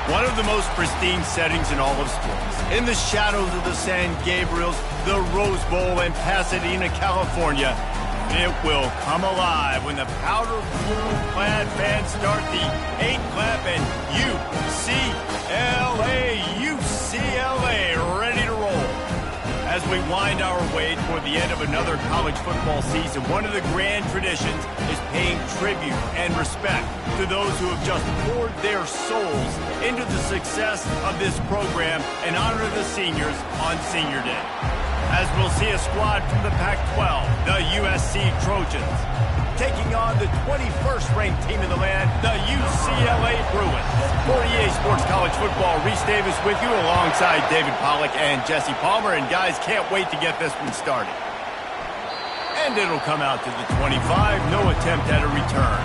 One of the most pristine settings in all of sports. In the shadows of the San Gabriels, the Rose Bowl in Pasadena, California, it will come alive when the powder blue-clad fans start the 8-clap and UCLA ready to roll. As we wind our way toward the end of another college football season, one of the grand traditions is paying tribute and respect to those who have just poured their souls into the success of this program and honor the seniors on Senior Day. As we'll see a squad from the Pac-12, the USC Trojans, taking on the 21st ranked team in the land, the UCLA Bruins. For EA Sports College Football, Reese Davis with you alongside David Pollack and Jesse Palmer. And guys, can't wait to get this one started. And it'll come out to the 25, no attempt at a return.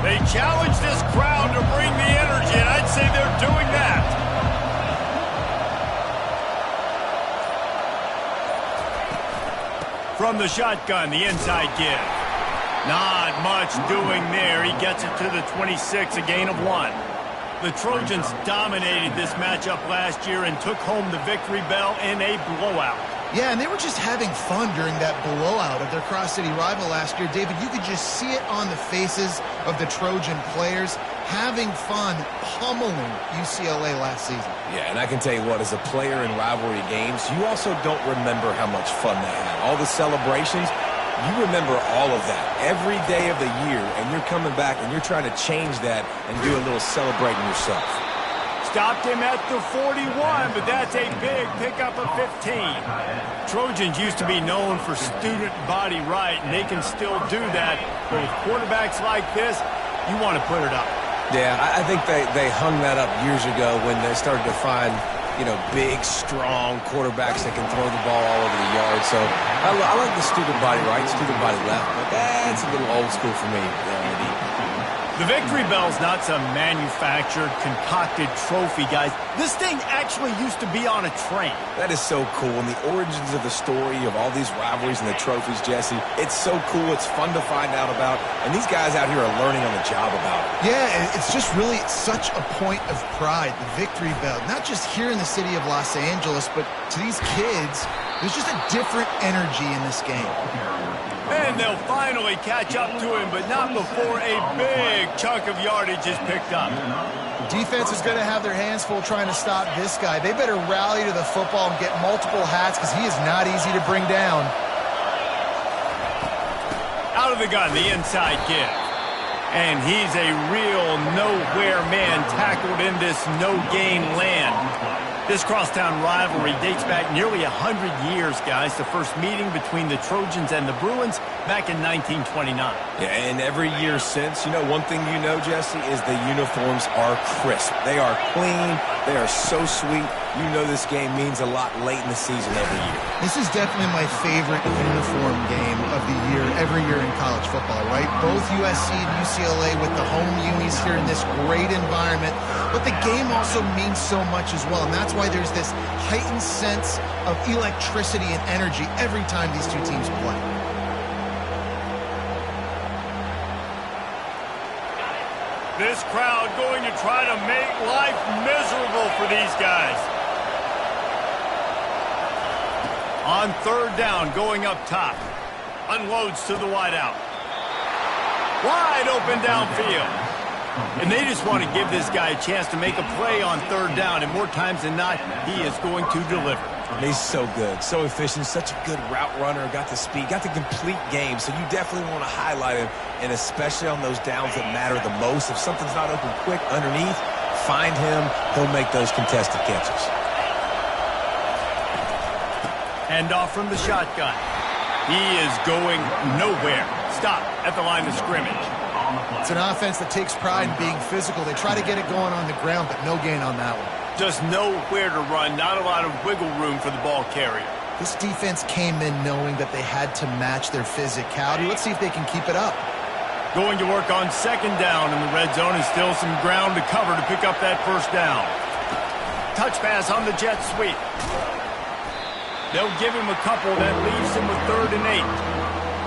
They challenge this crowd to bring the energy, and I'd say they're doing that. From the shotgun, the inside give. Not much doing there. He gets it to the 26, a gain of 1. The Trojans dominated this matchup last year and took home the victory bell in a blowout. Yeah, and they were just having fun during that blowout of their cross-city rival last year. David, you could just see it on the faces of the Trojan players, having fun pummeling UCLA last season. Yeah, and I can tell you what, as a player in rivalry games, you also don't remember how much fun they had. All the celebrations, you remember all of that every day of the year, and you're coming back and you're trying to change that and do a little celebrating yourself. Stopped him at the 41, but that's a big pickup of 15. Trojans used to be known for student body right, and they can still do that. But with quarterbacks like this, you want to put it up. Yeah, I think they hung that up years ago when they started to find, you know, big, strong quarterbacks that can throw the ball all over the yard. So I like the student body right, student body left, but that's a little old school for me. The victory bell's not some manufactured, concocted trophy, guys. This thing actually used to be on a train. That is so cool. And the origins of the story of all these rivalries and the trophies, Jesse, it's so cool. It's fun to find out about. And these guys out here are learning on the job about it. Yeah, it's just really such a point of pride, the victory bell. Not just here in the city of Los Angeles, but to these kids, there's just a different energy in this game. And they'll finally catch up to him, but not before a big chunk of yardage is picked up. Defense is going to have their hands full trying to stop this guy. They better rally to the football and get multiple hats because he is not easy to bring down. Out of the gun, the inside give. And he's a real nowhere man tackled in this no-gain land. This crosstown rivalry dates back nearly 100 years, guys. The first meeting between the Trojans and the Bruins back in 1929. Yeah, and every year since, you know, one thing you know, Jesse, is the uniforms are crisp. They are clean. They are so sweet. You know this game means a lot late in the season every year. This is definitely my favorite uniform game of the year, every year in college football, right? Both USC and UCLA with the home unis here in this great environment. But the game also means so much as well, and that's why there's this heightened sense of electricity and energy every time these two teams play. This crowd going to try to make life miserable for these guys. On third down, going up top. Unloads to the wideout. Wide open downfield. And they just want to give this guy a chance to make a play on third down, and more times than not, he is going to deliver. He's so good, so efficient, such a good route runner, got the speed, got the complete game, so you definitely want to highlight him, and especially on those downs that matter the most. If something's not open quick underneath, find him, he'll make those contested catches. Hand off from the shotgun. He is going nowhere. Stop at the line of scrimmage. It's an offense that takes pride in being physical. They try to get it going on the ground, but no gain on that one. Just nowhere to run, not a lot of wiggle room for the ball carrier. This defense came in knowing that they had to match their physicality. Let's see if they can keep it up. Going to work on second down in the red zone, and still some ground to cover to pick up that first down. Touch pass on the jet sweep. They'll give him a couple that leaves him with 3rd and 8.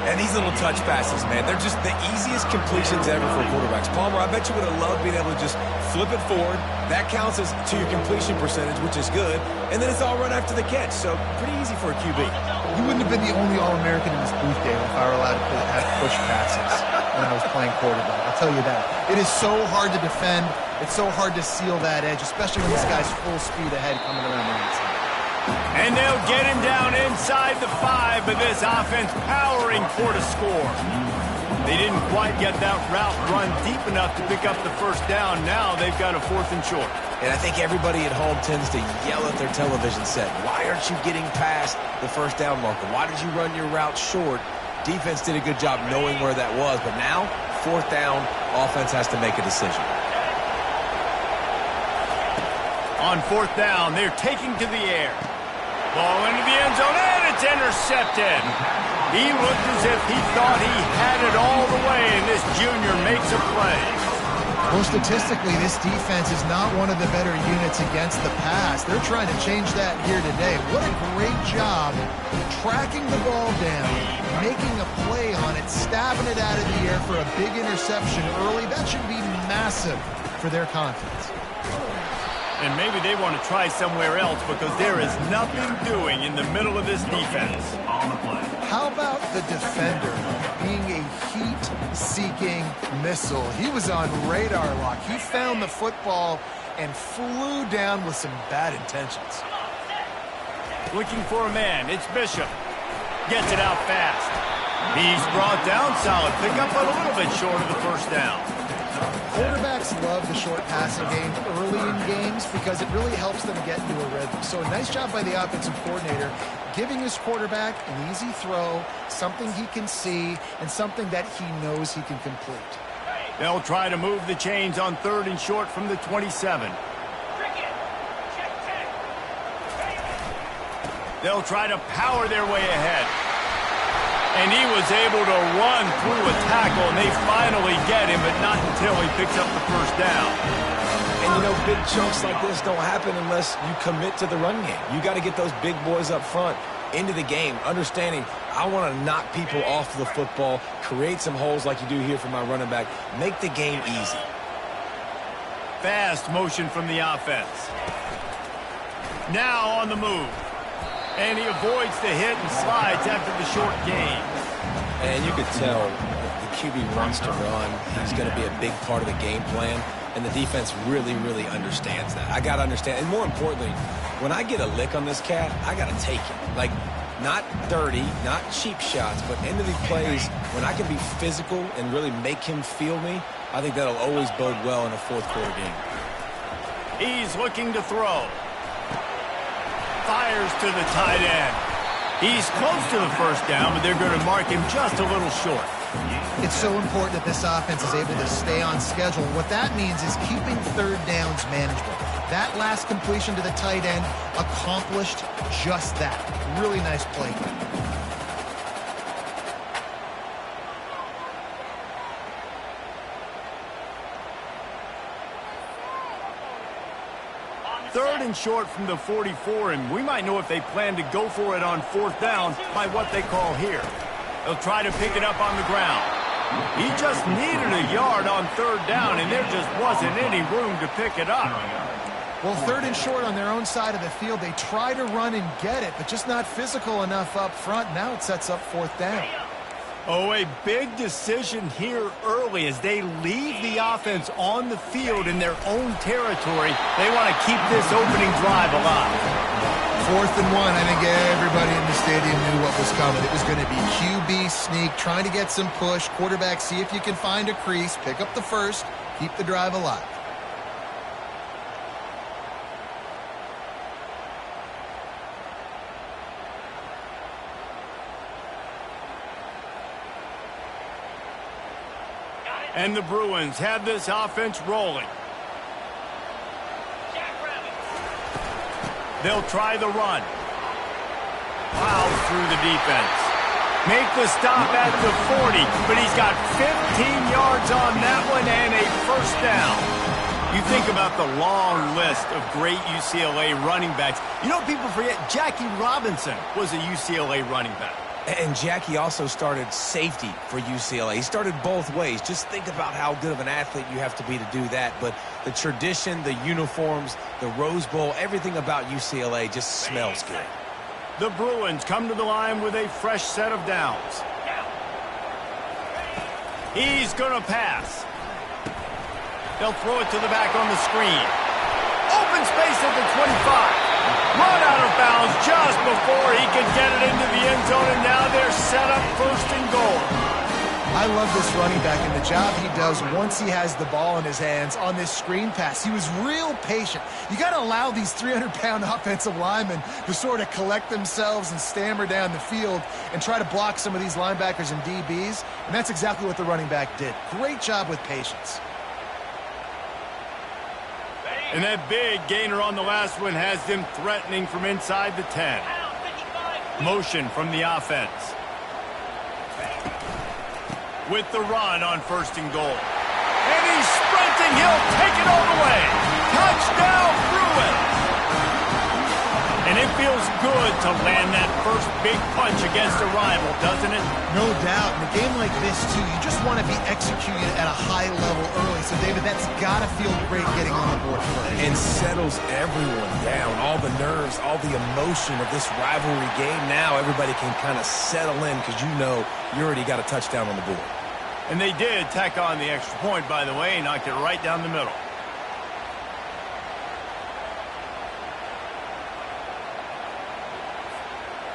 And these little touch passes, man, they're just the easiest completions ever for quarterbacks. Palmer, I bet you would have loved being able to just flip it forward. That counts as to your completion percentage, which is good. And then it's all run after the catch, so pretty easy for a QB. You wouldn't have been the only All-American in this booth, Dave, if I were allowed to have push passes when I was playing quarterback. I'll tell you that. It is so hard to defend. It's so hard to seal that edge, especially when this guy's full speed ahead coming around the outside. And they'll get him down inside the 5, but this offense powering for the score. They didn't quite get that route run deep enough to pick up the first down. Now they've got a 4th and short. And I think everybody at home tends to yell at their television set. Why aren't you getting past the first down marker? Why did you run your route short? Defense did a good job knowing where that was, but now, 4th down, offense has to make a decision. On 4th down, they're taking to the air. Ball into the end zone, and it's intercepted. He looked as if he thought he had it all the way, and this junior makes a play. Well, statistically, this defense is not one of the better units against the pass. They're trying to change that here today. What a great job tracking the ball down, making a play on it, stabbing it out of the air for a big interception early. That should be massive for their confidence. And maybe they want to try somewhere else because there is nothing doing in the middle of this defense. How about the defender being a heat-seeking missile? He was on radar lock. He found the football and flew down with some bad intentions. Looking for a man. It's Bishop. Gets it out fast. He's brought down solid. Pick up a little bit short of the first down. Quarterbacks love the short passing game early in games because it really helps them get into a rhythm. So a nice job by the offensive coordinator giving his quarterback an easy throw, something he can see, and something that he knows he can complete. They'll try to move the chains on 3rd and short from the 27. They'll try to power their way ahead. And he was able to run through a tackle, and they finally get him, but not until he picks up the first down. And, you know, big chunks like this don't happen unless you commit to the run game. You got to get those big boys up front into the game, understanding I want to knock people off the football, create some holes like you do here for my running back, make the game easy. Fast motion from the offense. Now on the move. And he avoids the hit and slides after the short gain. And you could tell the QB wants to run. He's going to be a big part of the game plan. And the defense really, really understands that. I got to understand. And more importantly, when I get a lick on this cat, I got to take it. Like, not dirty, not cheap shots, but end of the plays, when I can be physical and really make him feel me, I think that'll always bode well in a 4th quarter game. He's looking to throw. Fires to the tight end. He's close to the first down, but they're going to mark him just a little short. It's so important that this offense is able to stay on schedule. What that means is keeping 3rd downs manageable. That last completion to the tight end accomplished just that. Really nice play. 3rd and short from the 44, and we might know if they plan to go for it on 4th down by what they call here. They'll try to pick it up on the ground. He just needed a yard on 3rd down, and there just wasn't any room to pick it up. Well, 3rd and short on their own side of the field. They try to run and get it, but just not physical enough up front. Now it sets up 4th down. Oh, a big decision here early as they leave the offense on the field in their own territory. They want to keep this opening drive alive. 4th and 1. I think everybody in the stadium knew what was coming. It was going to be QB sneak, trying to get some push. Quarterback, see if you can find a crease, pick up the first, keep the drive alive. And the Bruins have this offense rolling. They'll try the run. Plows through the defense. Make the stop at the 40, but he's got 15 yards on that one and a first down. You think about the long list of great UCLA running backs. You know, people forget Jackie Robinson was a UCLA running back. And Jackie also started safety for UCLA. He started both ways. Just think about how good of an athlete you have to be to do that. But the tradition, the uniforms, the Rose Bowl, everything about UCLA just smells good. The Bruins come to the line with a fresh set of downs. He's going to pass. They'll throw it to the back on the screen. Open space at the 25. Run out of bounds just before he could get it into the end zone, and now they're set up first and goal. I love this running back and the job he does once he has the ball in his hands on this screen pass. He was real patient. You got to allow these 300-pound offensive linemen to sort of collect themselves and stammer down the field and try to block some of these linebackers and DBs, and that's exactly what the running back did. Great job with patience. And that big gainer on the last one has them threatening from inside the 10. Motion from the offense. With the run on first and goal. And he's sprinting. He'll take it all the way. Touchdown, Bruins. And it feels good to land that first big punch against a rival, doesn't it? No doubt. In a game like this, too, you just want to be executing at a high level early. So, David, that's got to feel great getting on the board first. And settles everyone down. All the nerves, all the emotion of this rivalry game. Now everybody can kind of settle in because you know you already got a touchdown on the board. And they did tack on the extra point, by the way, and knocked it right down the middle.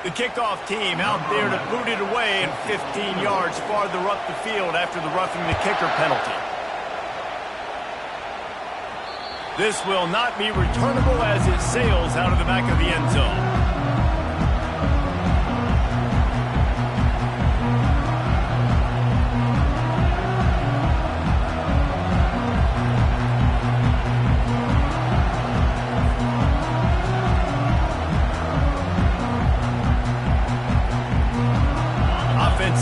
The kickoff team out there to boot it away and 15 yards farther up the field after the roughing the kicker penalty. This will not be returnable as it sails out of the back of the end zone.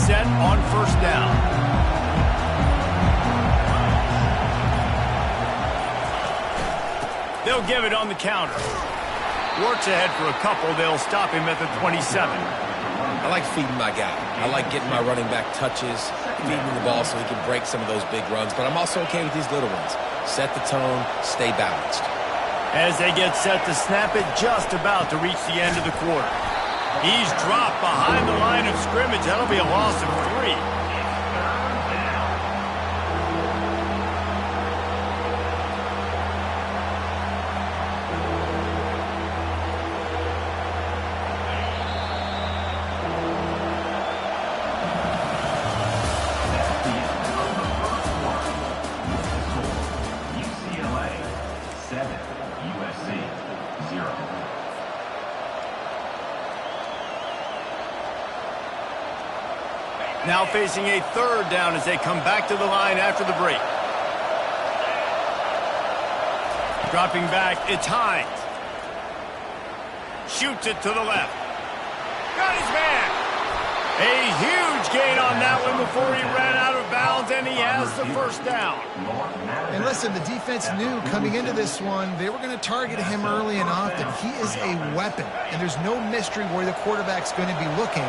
Set on first down. They'll give it on the counter. Works ahead for a couple. They'll stop him at the 27. I like feeding my guy. I like getting my running back touches, feeding him the ball so he can break some of those big runs. But I'm also okay with these little ones. Set the tone, stay balanced. As they get set to snap it, just about to reach the end of the quarter. He's dropped behind the line of scrimmage. That'll be a loss of 3. UCLA 7, USC 0. Now facing a third down as they come back to the line after the break. Dropping back, it's Hines. Shoots it to the left. Got his man. A huge gain on that one before he ran out of bounds, and he has the first down. And listen, the defense knew coming into this one, they were going to target him early and often. He is a weapon, and there's no mystery where the quarterback's going to be looking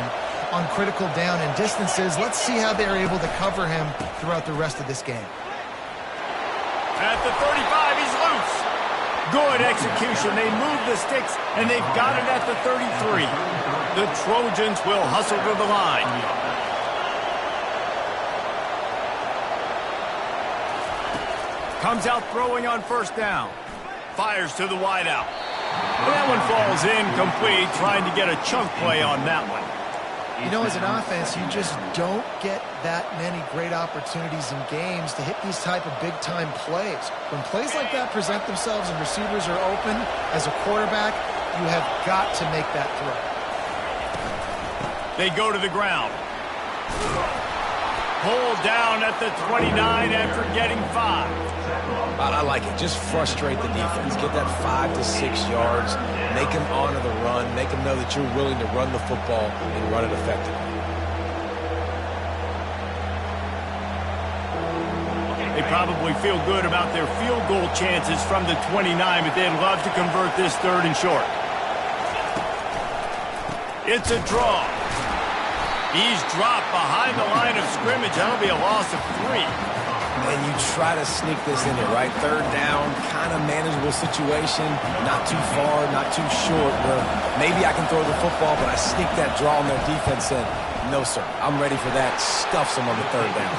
on critical down and distances. Let's see how they're able to cover him throughout the rest of this game. At the 35, he's loose. Good execution. They move the sticks, and they've got it at the 33. The Trojans will hustle to the line. Comes out throwing on first down. Fires to the wideout. That one falls incomplete, trying to get a chunk play on that one. You know, as an offense, you just don't get that many great opportunities in games to hit these type of big-time plays. When plays like that present themselves and receivers are open, as a quarterback, you have got to make that throw. They go to the ground. Pulled down at the 29 after getting 5. I like it. Just frustrate the defense. Get that 5 to 6 yards. Make them honor the run. Make them know that you're willing to run the football and run it effectively. They probably feel good about their field goal chances from the 29, but they'd love to convert this 3rd and short. It's a draw. He's dropped behind the line of scrimmage. That'll be a loss of 3. And you try to sneak this in there, right? 3rd down, kind of manageable situation. Not too far, not too short. Where maybe I can throw the football, but I sneak that draw on their defense in. No, sir. I'm ready for that. Stuffs them on the 3rd down.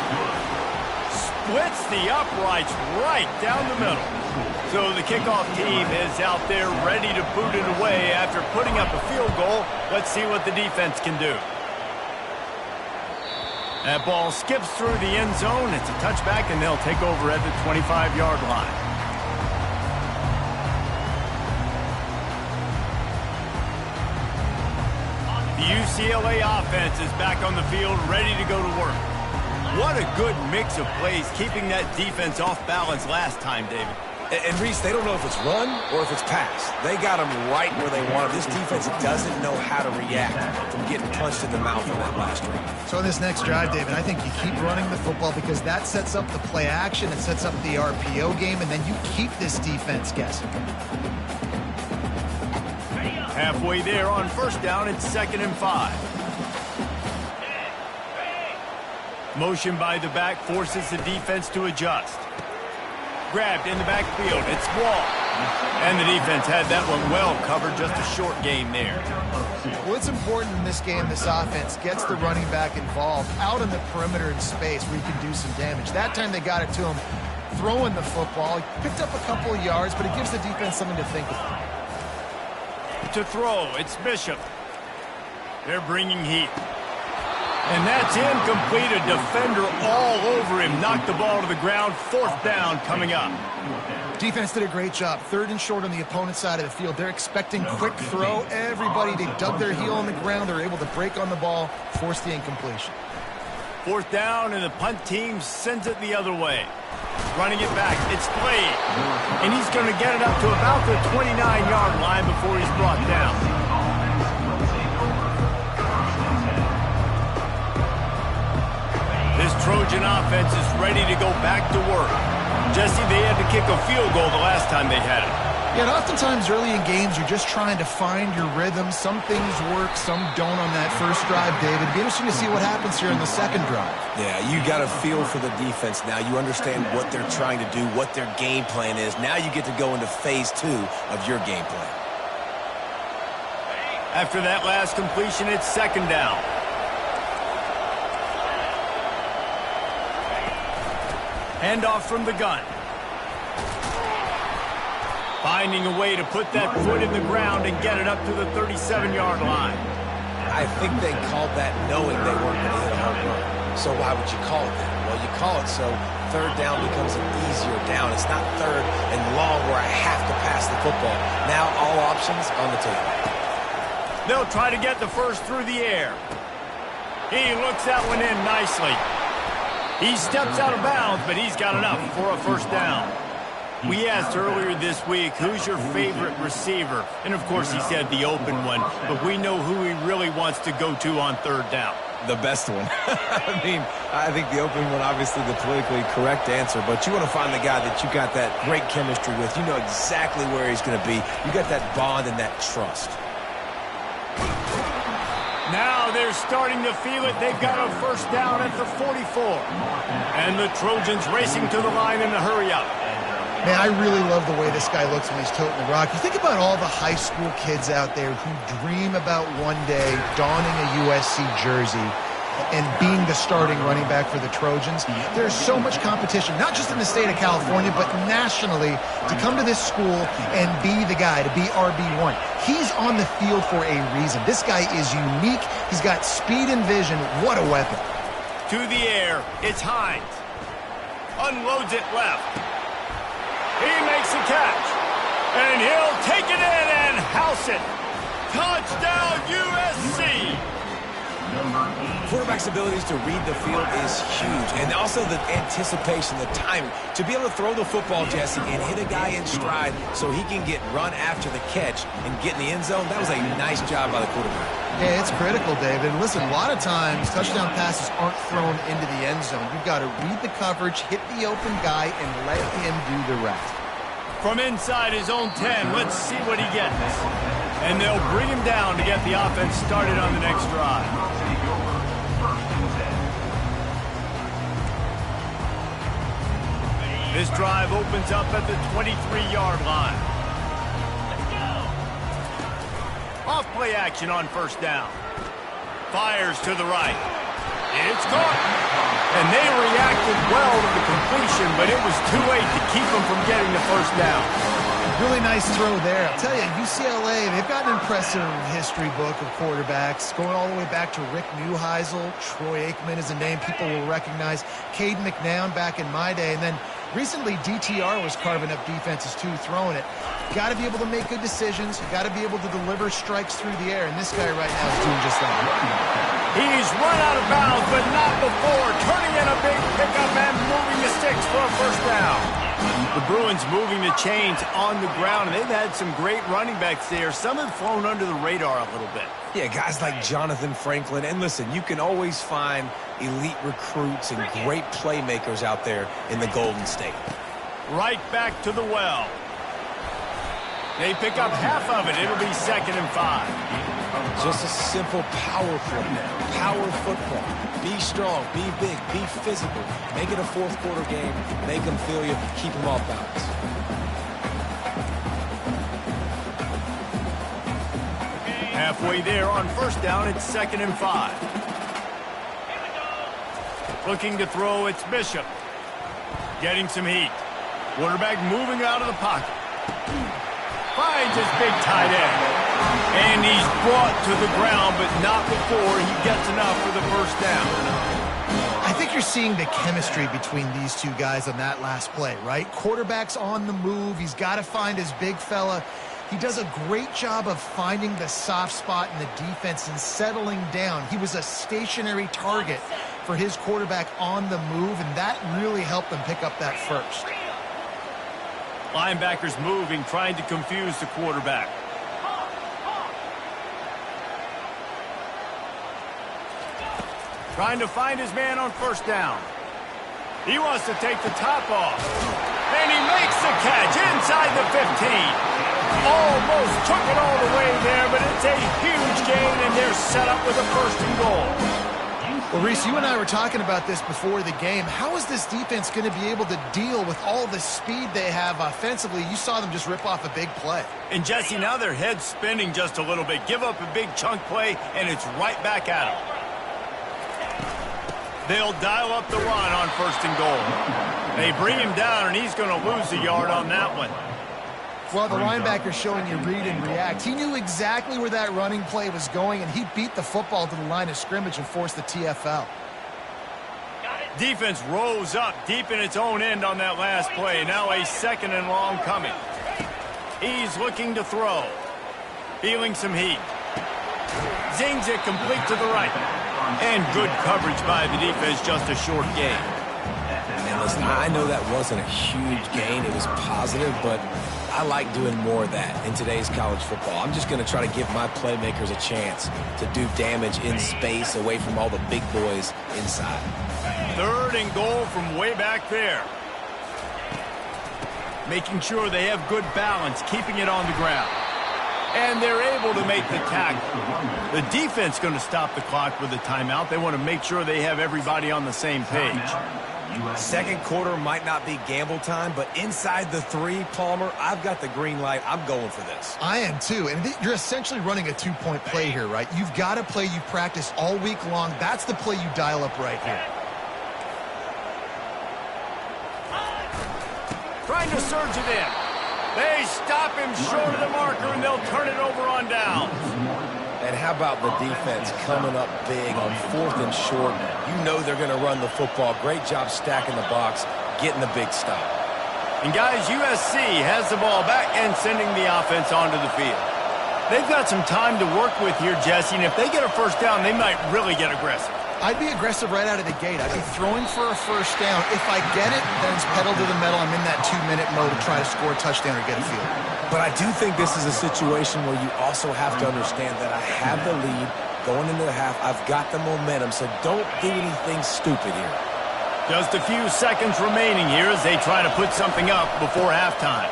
Splits the uprights right down the middle. So the kickoff team is out there ready to boot it away after putting up a field goal. Let's see what the defense can do. That ball skips through the end zone. It's a touchback, and they'll take over at the 25-yard line. The UCLA offense is back on the field, ready to go to work. What a good mix of plays, keeping that defense off balance last time, David. And Reese, they don't know if it's run or if it's pass. They got them right where they want it. This defense doesn't know how to react from getting punched in the mouth on that last drive. So in this next drive, David, I think you keep running the football because that sets up the play action, it sets up the RPO game, and then you keep this defense guessing. Halfway there on 1st down, it's 2nd and 5. Motion by the back forces the defense to adjust. Grabbed in the backfield. It's Wall. And the defense had that one well covered. Just a short game there. Well, it's important in this game, this offense gets the running back involved out in the perimeter in space where you can do some damage. That time they got it to him throwing the football. He picked up a couple of yards, but it gives the defense something to think about. To throw, it's Bishop. They're bringing heat. And that's incomplete. A defender all over him. Knocked the ball to the ground. 4th down coming up. Defense did a great job. 3rd and short on the opponent's side of the field. They're expecting quick throw. Everybody, they dug their heel on the ground. They're able to break on the ball, force the incompletion. 4th down, and the punt team sends it the other way. Running it back. It's Blade. And he's going to get it up to about the 29-yard line before he's brought down. This Trojan offense is ready to go back to work. Jesse, they had to kick a field goal the last time they had it. Yeah, and oftentimes early in games, you're just trying to find your rhythm. Some things work, some don't on that first drive, David. It'd be interesting to see what happens here in the 2nd drive. Yeah, you got a feel for the defense now. You understand what they're trying to do, what their game plan is. Now you get to go into phase 2 of your game plan. After that last completion, it's 2nd down. Handoff from the gun. Finding a way to put that foot in the ground and get it up to the 37-yard line. I think they called that knowing they weren't going to hit a home run. So why would you call it that? Well, you call it so 3rd down becomes an easier down. It's not 3rd and long where I have to pass the football. Now all options on the table. They'll try to get the first through the air. He looks that one in nicely. He steps out of bounds, but he's got enough for a 1st down. We asked earlier this week, who's your favorite receiver? And, of course, he said the open one, but we know who he really wants to go to on 3rd down. The best one. I think the open one, obviously the politically correct answer, but you want to find the guy that you got that great chemistry with. You know exactly where he's going to be. You got that bond and that trust. Now they're starting to feel it. They've got a 1st down at the 44. And the Trojans racing to the line in a hurry-up. Man, I really love the way this guy looks when he's toting the rock. You think about all the high school kids out there who dream about one day donning a USC jersey and being the starting running back for the Trojans. There's so much competition, not just in the state of California, but nationally, to come to this school and be the guy, to be RB1. He's on the field for a reason. This guy is unique. He's got speed and vision. What a weapon. To the air, it's Hines. Unloads it left. He makes the catch. And he'll take it in and house it. Touchdown, USC. Quarterback's abilities to read the field is huge. And also the anticipation, the timing. To be able to throw the football, Jesse, and hit a guy in stride so he can get run after the catch and get in the end zone, that was a nice job by the quarterback. Yeah, it's critical, David. And listen, a lot of times touchdown passes aren't thrown into the end zone. You've got to read the coverage, hit the open guy, and let him do the rest. From inside his own 10, let's see what he gets. And they'll bring him down to get the offense started on the next drive. This drive opens up at the 23-yard line. Off play action on first down. Fires to the right. It's caught. And they reacted well to the completion, but it was too late to keep them from getting the first down. Really nice throw there. I'll tell you, UCLA, they've got an impressive history book of quarterbacks, going all the way back to Rick Neuheisel. Troy Aikman is a name people will recognize. Cade McNown back in my day. And then recently, DTR was carving up defenses too, throwing it. Got to be able to make good decisions. Got to be able to deliver strikes through the air. And this guy right now is doing just that. He's run out of bounds, but not before. Turning in a big pickup and moving the sticks for a first down. The Bruins moving the chains on the ground, and they've had some great running backs there. Some have flown under the radar a little bit. Yeah, guys like Jonathan Franklin. And listen, you can always find elite recruits and great playmakers out there in the Golden State. Right back to the well. They pick up half of it. It'll be 2nd and 5. Just a simple power football. Power football. Be strong, be big, be physical. Make it a fourth quarter game. Make them feel you. Keep them off balance. Halfway there on first down, it's 2nd and 5. Looking to throw, it's Bishop. Getting some heat. Quarterback moving out of the pocket. Finds his big tight end. And he's brought to the ground, but not before he gets enough for the first down. I think you're seeing the chemistry between these two guys on that last play, right? Quarterback's on the move. He's got to find his big fella. He does a great job of finding the soft spot in the defense and settling down. He was a stationary target for his quarterback on the move, and that really helped them pick up that first. Linebackers moving, trying to confuse the quarterback. Trying to find his man on first down. He wants to take the top off. And he makes the catch inside the 15. Almost took it all the way there, but it's a huge gain, and they're set up with a 1st and goal. Well, Reese, you and I were talking about this before the game. How is this defense going to be able to deal with all the speed they have offensively? You saw them just rip off a big play. And, Jesse, now their head's spinning just a little bit. Give up a big chunk play, and it's right back at them. They'll dial up the run on 1st and goal. They bring him down, and he's going to lose a yard on that one. Well, the linebacker's showing you read and react. He knew exactly where that running play was going, and he beat the football to the line of scrimmage and forced the TFL. Defense rose up deep in its own end on that last play. Now a 2nd and long coming. He's looking to throw. Feeling some heat. Zings it complete to the right. And good coverage by the defense, just a short gain. And listen, I know that wasn't a huge gain. It was positive, but I like doing more of that in today's college football. I'm just going to try to give my playmakers a chance to do damage in space away from all the big boys inside. 3rd and goal from way back there. Making sure they have good balance, keeping it on the ground. And they're able to make the tackle. The defense going to stop the clock with a timeout. They want to make sure they have everybody on the same page. 2nd quarter might not be gamble time, but inside the 3, Palmer, I've got the green light. I'm going for this. I am too, and you're essentially running a 2-point play here, right? You've got a play you've practiced all week long. That's the play you dial up right here. Trying to surge it in. They stop him short of the marker, and they'll turn it over on down. And how about the defense coming up big on 4th and short? You know they're going to run the football. Great job stacking the box, getting the big stop. And, guys, USC has the ball back and sending the offense onto the field. They've got some time to work with here, Jesse, and if they get a first down, they might really get aggressive. I'd be aggressive right out of the gate. I'd be throwing for a first down. If I get it, then it's pedal to the metal. I'm in that 2-minute mode to try to score a touchdown or get a field. But I do think this is a situation where you also have to understand that I have the lead going into the half. I've got the momentum, so don't do anything stupid here. Just a few seconds remaining here as they try to put something up before halftime.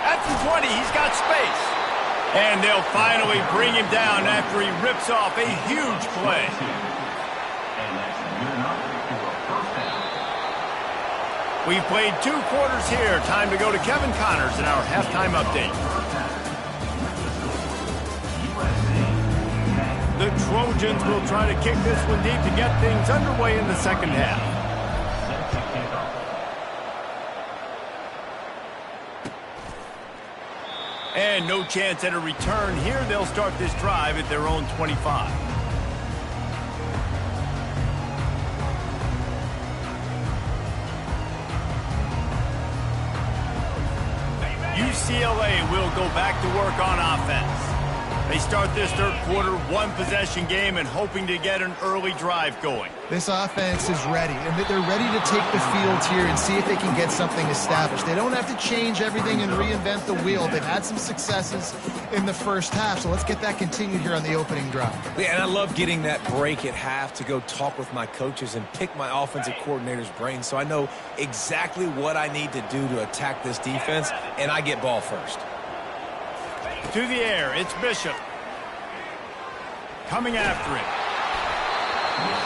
At the 20, he's got space. And they'll finally bring him down after he rips off a huge play. We've played 2 quarters here. Time to go to Kevin Connors in our halftime update. The Trojans will try to kick this one deep to get things underway in the second half. And no chance at a return here. They'll start this drive at their own 25. UCLA will go back to work on offense. They start this third quarter, 1-possession game and hoping to get an early drive going. This offense is ready, and they're ready to take the field here and see if they can get something established. They don't have to change everything and reinvent the wheel. They've had some successes in the first half, so let's get that continued here on the opening drive. Yeah, and I love getting that break at half to go talk with my coaches and pick my offensive coordinator's brain so I know exactly what I need to do to attack this defense, and I get ball first. To the air, it's Bishop. Coming after it.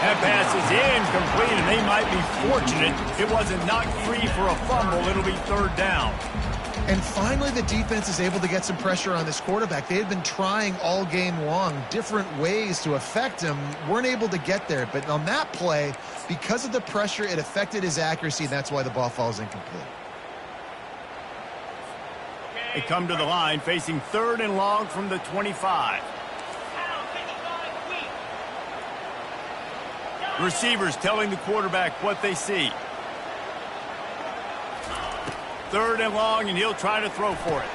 That pass is incomplete, and they might be fortunate it wasn't knocked free for a fumble. It'll be third down. And finally, the defense is able to get some pressure on this quarterback. They had been trying all game long different ways to affect him. Weren't able to get there. But on that play, because of the pressure, it affected his accuracy, and that's why the ball falls incomplete. They come to the line facing 3rd and long from the 25. Receivers telling the quarterback what they see. 3rd and long, and he'll try to throw for it.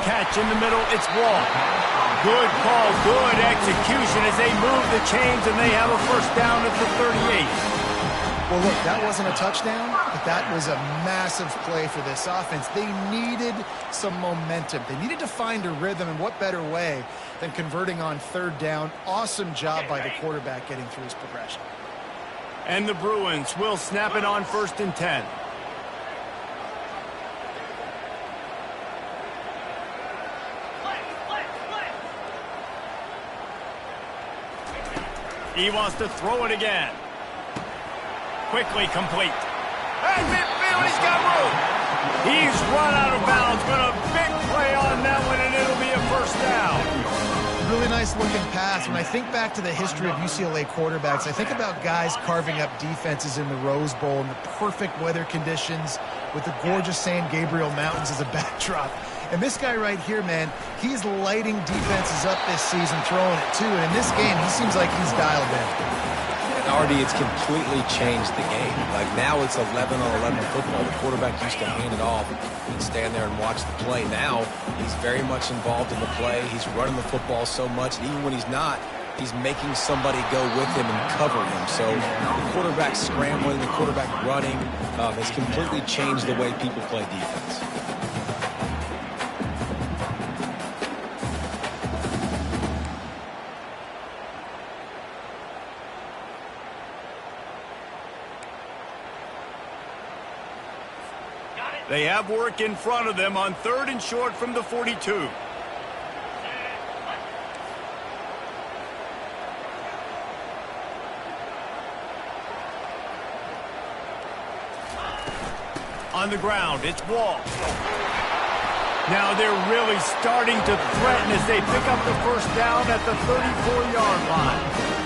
Catch in the middle, it's Wall. Good call, good execution as they move the chains, and they have a first down at the 38. Well, look, that wasn't a touchdown, but that was a massive play for this offense. They needed some momentum. They needed to find a rhythm, and what better way than converting on 3rd down. Awesome job by the quarterback getting through his progression. And the Bruins will snap it on 1st and 10. He wants to throw it again. Quickly complete. And he's got room. He's run out of bounds, but a big play on that one, and it'll be a first down. Really nice looking pass. When I think back to the history of UCLA quarterbacks, I think about guys carving up defenses in the Rose Bowl in the perfect weather conditions with the gorgeous San Gabriel Mountains as a backdrop. And this guy right here, man, he's lighting defenses up this season, throwing it too. And in this game, he seems like he's dialed in. Already, it's completely changed the game. Like now it's 11-on-11 football. The quarterback used to hand it off and stand there and watch the play. Now he's very much involved in the play. He's running the football so much, and even when he's not, he's making somebody go with him and cover him. So the quarterback scrambling, the quarterback running has completely changed the way people play defense. They have work in front of them on 3rd and short from the 42. On the ground, it's Wall. Now they're really starting to threaten as they pick up the first down at the 34-yard line.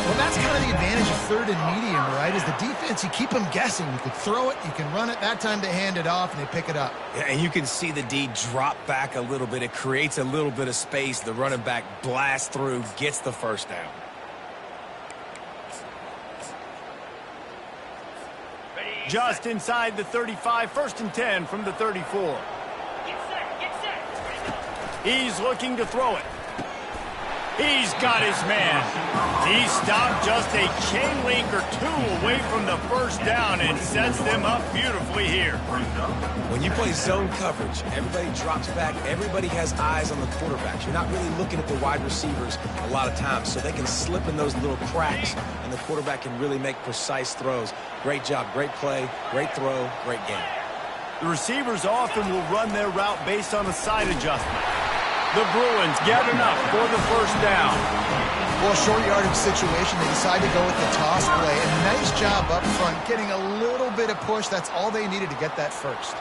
Well, that's kind of the advantage of 3rd and medium, right? Is the defense, you keep them guessing. You can throw it, you can run it. That time they hand it off, and they pick it up. Yeah, and you can see the D drop back a little bit. It creates a little bit of space. The running back blasts through, gets the first down. Just inside the 35, 1st and 10 from the 34. He's looking to throw it. He's got his man. He stopped just a chain link or two away from the first down and sets them up beautifully here. When you play zone coverage, everybody drops back. Everybody has eyes on the quarterback. You're not really looking at the wide receivers a lot of times, so they can slip in those little cracks, and the quarterback can really make precise throws. Great job, great play, great throw, great game. The receivers often will run their route based on a side adjustment. The Bruins get enough for the first down. Well, short yardage situation, they decide to go with the toss play. And nice job up front, getting a little bit of push. That's all they needed to get that first.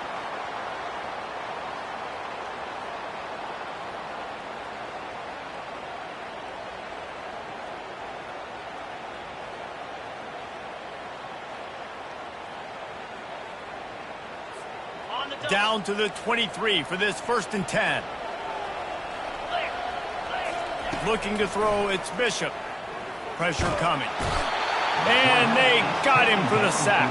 Down to the 23 for this 1st and 10. Looking to throw, it's Bishop. Pressure coming. And they got him for the sack.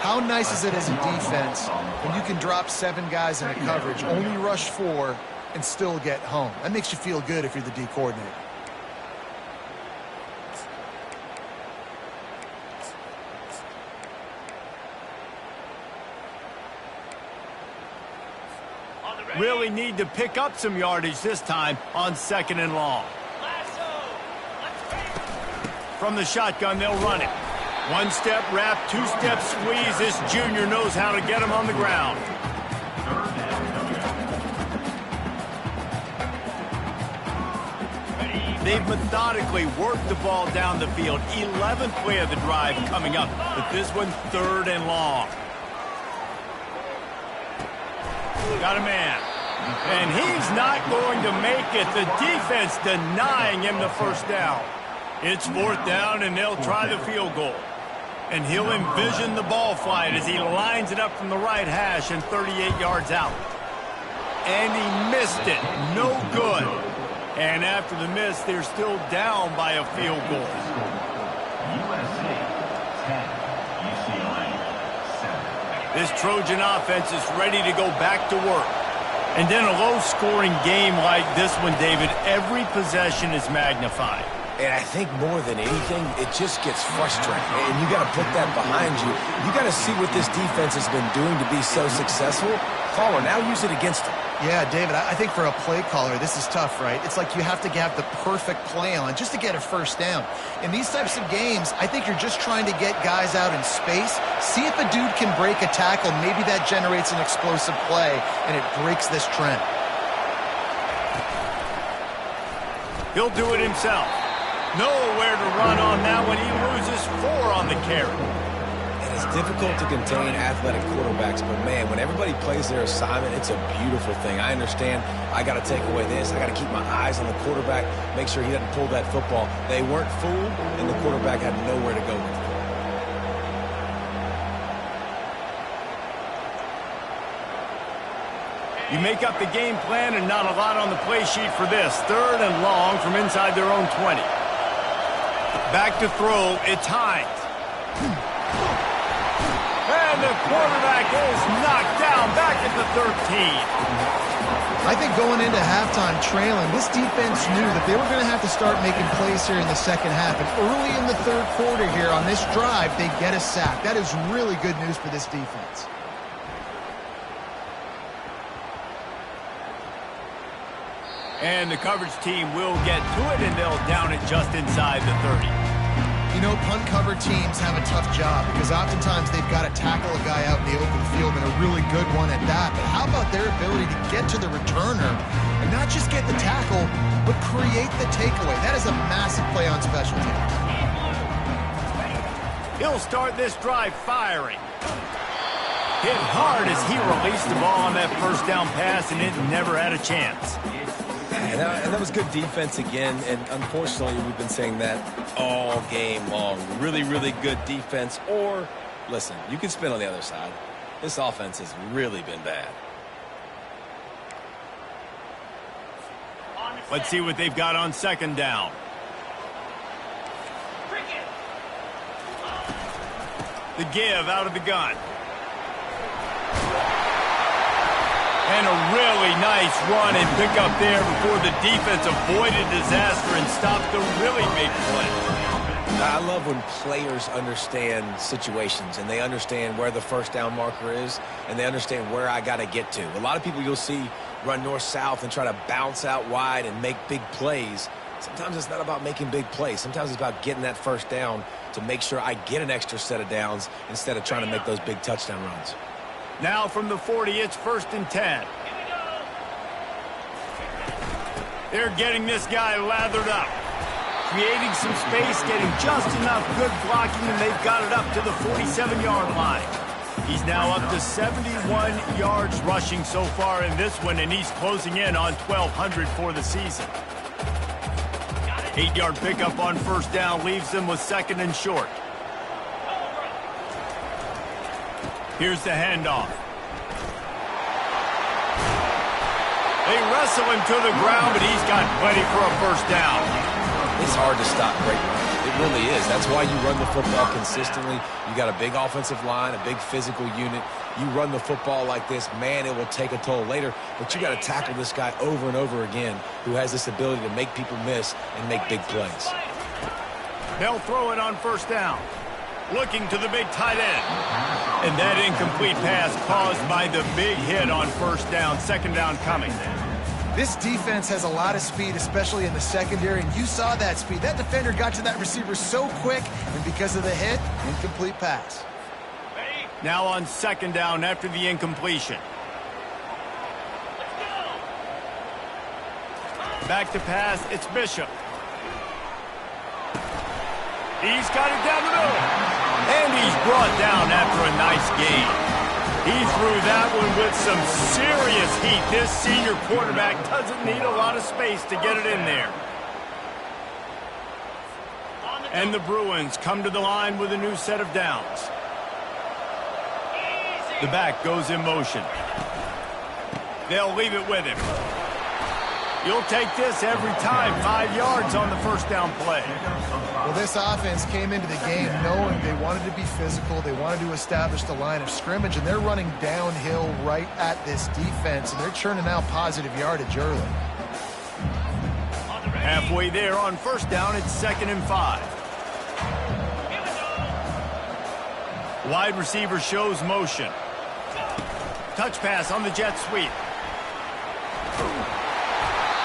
How nice is it as a defense when you can drop 7 guys in a coverage, only rush 4, and still get home? That makes you feel good if you're the D coordinator. Really need to pick up some yardage this time on 2nd and long. From the shotgun, they'll run it. 1-step wrap, 2-step squeeze. This junior knows how to get him on the ground. They've methodically worked the ball down the field. 11th play of the drive coming up, but this one 3rd and long. Got a man. And he's not going to make it. The defense denying him the first down. It's 4th down, and they'll try the field goal. And he'll envision the ball flight as he lines it up from the right hash and 38 yards out. And he missed it. No good. And after the miss, they're still down by a field goal. USC 10, UCLA 7. This Trojan offense is ready to go back to work. And then a low-scoring game like this one, David, every possession is magnified. And I think more than anything, it just gets frustrating. And you got to put that behind you. You got to see what this defense has been doing to be so successful. Caller, now use it against them. Yeah, David, I think for a play caller, this is tough, right? It's like you have to have the perfect play on just to get a first down. In these types of games, I think you're just trying to get guys out in space, see if a dude can break a tackle. Maybe that generates an explosive play, and it breaks this trend. He'll do it himself. Nowhere to run on that one. He loses 4 on the carry. It's difficult to contain athletic quarterbacks, but man, when everybody plays their assignment, it's a beautiful thing. I understand I got to take away this. I got to keep my eyes on the quarterback, make sure he doesn't pull that football. They weren't fooled, and the quarterback had nowhere to go with it. You make up the game plan and not a lot on the play sheet for this. 3rd and long from inside their own 20. Back to throw, it's Hines. And the quarterback is knocked down back at the 13. I think going into halftime trailing, this defense knew that they were going to have to start making plays here in the second half. And early in the 3rd quarter here on this drive, they get a sack. That is really good news for this defense. And the coverage team will get to it, and they'll down it just inside the 30. You know, punt cover teams have a tough job because oftentimes they've got to tackle a guy out in the open field, and a really good one at that. But how about their ability to get to the returner and not just get the tackle, but create the takeaway? That is a massive play on special teams. He'll start this drive firing. Hit hard as he released the ball on that first down pass, and it never had a chance. And that was good defense again, and unfortunately, we've been saying that all game long. Really, really good defense, or, listen, you can spin on the other side. This offense has really been bad. Let's see what they've got on 2nd down. The give out of the gun. And a really nice run and pick up there before the defense avoided disaster and stopped the really big play. I love when players understand situations and they understand where the first down marker is and they understand where I got to get to. A lot of people you'll see run north-south and try to bounce out wide and make big plays. Sometimes it's not about making big plays. Sometimes it's about getting that first down to make sure I get an extra set of downs instead of trying to make those big touchdown runs. Now from the 40, it's 1st and 10. They're getting this guy lathered up. Creating some space, getting just enough good blocking, and they've got it up to the 47-yard line. He's now up to 71 yards rushing so far in this one, and he's closing in on 1,200 for the season. 8-yard pickup on first down leaves them with 2nd and short. Here's the handoff. They wrestle him to the ground, but he's got plenty for a first down. It's hard to stop great runs. It really is. That's why you run the football consistently. You got a big offensive line, a big physical unit. You run the football like this, man, it will take a toll later. But you got to tackle this guy over and over again who has this ability to make people miss and make big plays. They'll throw it on first down. Looking to the big tight end. And that incomplete pass caused by the big hit on first down. 2nd down coming. This defense has a lot of speed, especially in the secondary, and you saw that speed. That defender got to that receiver so quick, and because of the hit, incomplete pass. Now on 2nd down after the incompletion. Back to pass, it's Bishop. He's got it down the middle. And he's brought down after a nice gain. He threw that one with some serious heat. This senior quarterback doesn't need a lot of space to get it in there. And the Bruins come to the line with a new set of downs. The back goes in motion. They'll leave it with him. You'll take this every time. 5 yards on the first down play. Well, this offense came into the game knowing they wanted to be physical. They wanted to establish the line of scrimmage, and they're running downhill right at this defense, and they're churning out positive yardage early. Halfway there on first down, it's 2nd and 5. Wide receiver shows motion. Touch pass on the jet sweep.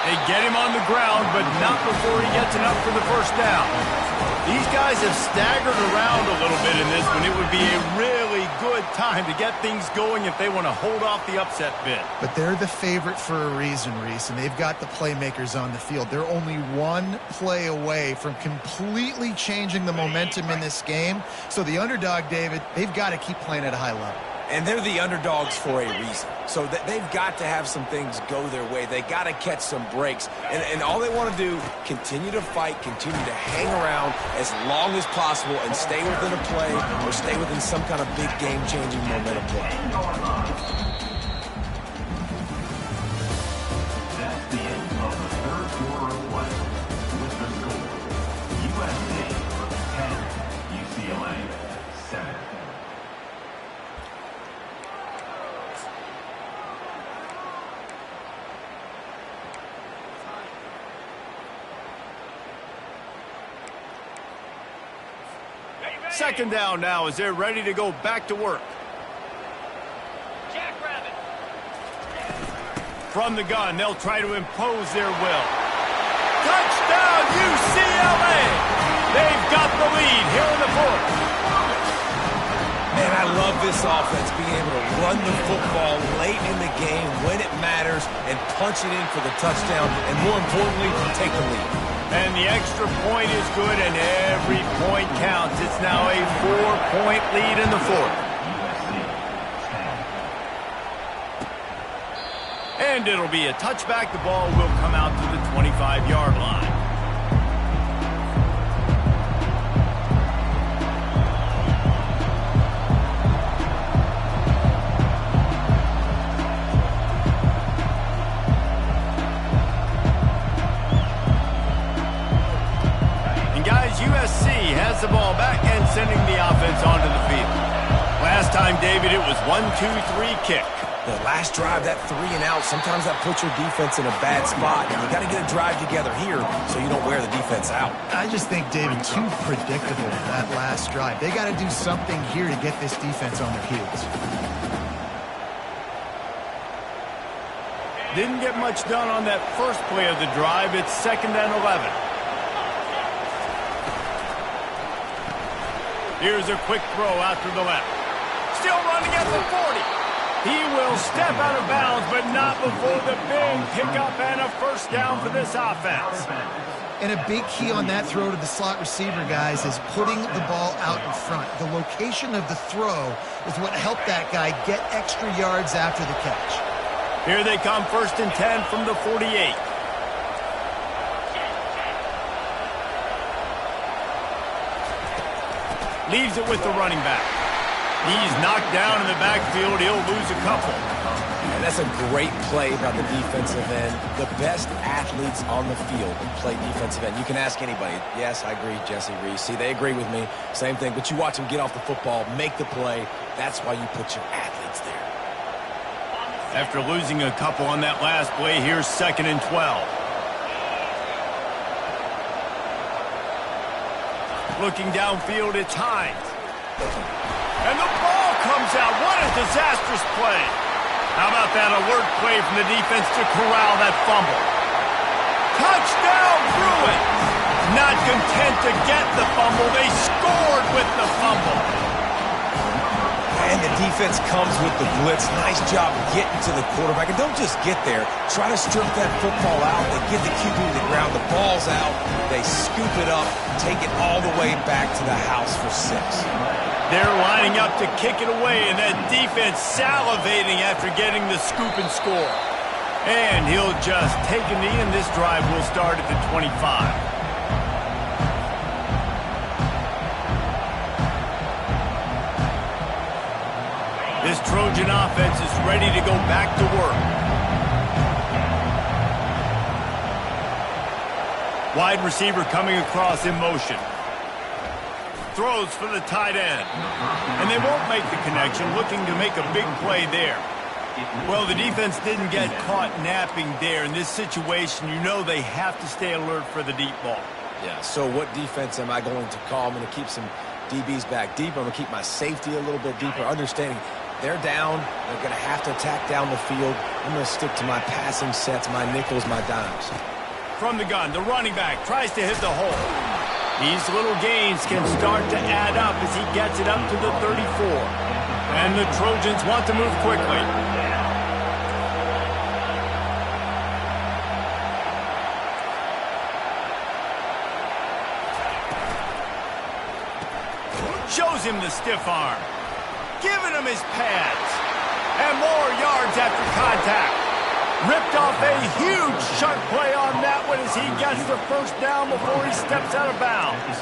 They get him on the ground, but not before he gets enough for the first down. These guys have staggered around a little bit in this one. It would be a really good time to get things going if they want to hold off the upset bid. But they're the favorite for a reason, Reese, and they've got the playmakers on the field. They're only one play away from completely changing the momentum in this game. So the underdog, David, they've got to keep playing at a high level. And they're the underdogs for a reason. So they've got to have some things go their way. They got to catch some breaks. And all they want to do, continue to fight, continue to hang around as long as possible and stay within a play or stay within some kind of big game-changing momentum play. That's the end of the third quarter of play. With the score, USA 10, UCLA 7. Second down now as they're ready to go back to work. From the gun, they'll try to impose their will. Touchdown, UCLA! They've got the lead here in the fourth. Man, I love this offense being able to run the football late in the game when it matters and punch it in for the touchdown and, more importantly, take the lead. And the extra point is good, and every point counts. It's now a 4-point lead in the fourth. And it'll be a touchback. The ball will come out to the 25-yard line. USC has the ball back and sending the offense onto the field. Last time, David, completed. It was 1-2-3 kick. The last drive, that 3 and out, sometimes that puts your defense in a bad spot. And you got to get a drive together here so you don't wear the defense out. I just think, David, too predictable that last drive. They got to do something here to get this defense on their heels. Didn't get much done on that first play of the drive. It's 2nd and 11. Here's a quick throw out to the left. Still running at the 40. He will step out of bounds, but not before the big pickup and a first down for this offense. And a big key on that throw to the slot receiver, guys, is putting the ball out in front. The location of the throw is what helped that guy get extra yards after the catch. Here they come, 1st and 10 from the 48. Leaves it with the running back. He's knocked down in the backfield. He'll lose a couple. And that's a great play by the defensive end. The best athletes on the field play defensive end. You can ask anybody. Yes, I agree, Jesse Reese. See, they agree with me. Same thing. But you watch them get off the football, make the play. That's why you put your athletes there. After losing a couple on that last play, here's 2nd and 12. Looking downfield, it's Hines. And the ball comes out. What a disastrous play. How about that alert play from the defense to corral that fumble? Touchdown, Bruins! Not content to get the fumble, they scored with the fumble. And the defense comes with the blitz. Nice job getting to the quarterback. And don't just get there. Try to strip that football out. They get the QB to the ground. The ball's out. They scoop it up, take it all the way back to the house for 6. They're lining up to kick it away, and that defense salivating after getting the scoop and score. And he'll just take a knee, and this drive will start at the 25. This Trojan offense is ready to go back to work. Wide receiver coming across in motion. Throws for the tight end. And they won't make the connection, looking to make a big play there. Well, the defense didn't get caught napping there. In this situation, you know they have to stay alert for the deep ball. Yeah, so what defense am I going to call? I'm going to keep some DBs back deeper. I'm going to keep my safety a little bit deeper, understanding they're down. They're going to have to attack down the field. I'm going to stick to my passing sets, my nickels, my dimes. From the gun, the running back tries to hit the hole. These little gains can start to add up as he gets it up to the 34. And the Trojans want to move quickly. Shows him the stiff arm. Giving him his pads. And more yards after contact. Ripped off a huge sharp play on that one as he gets the first down before he steps out of bounds.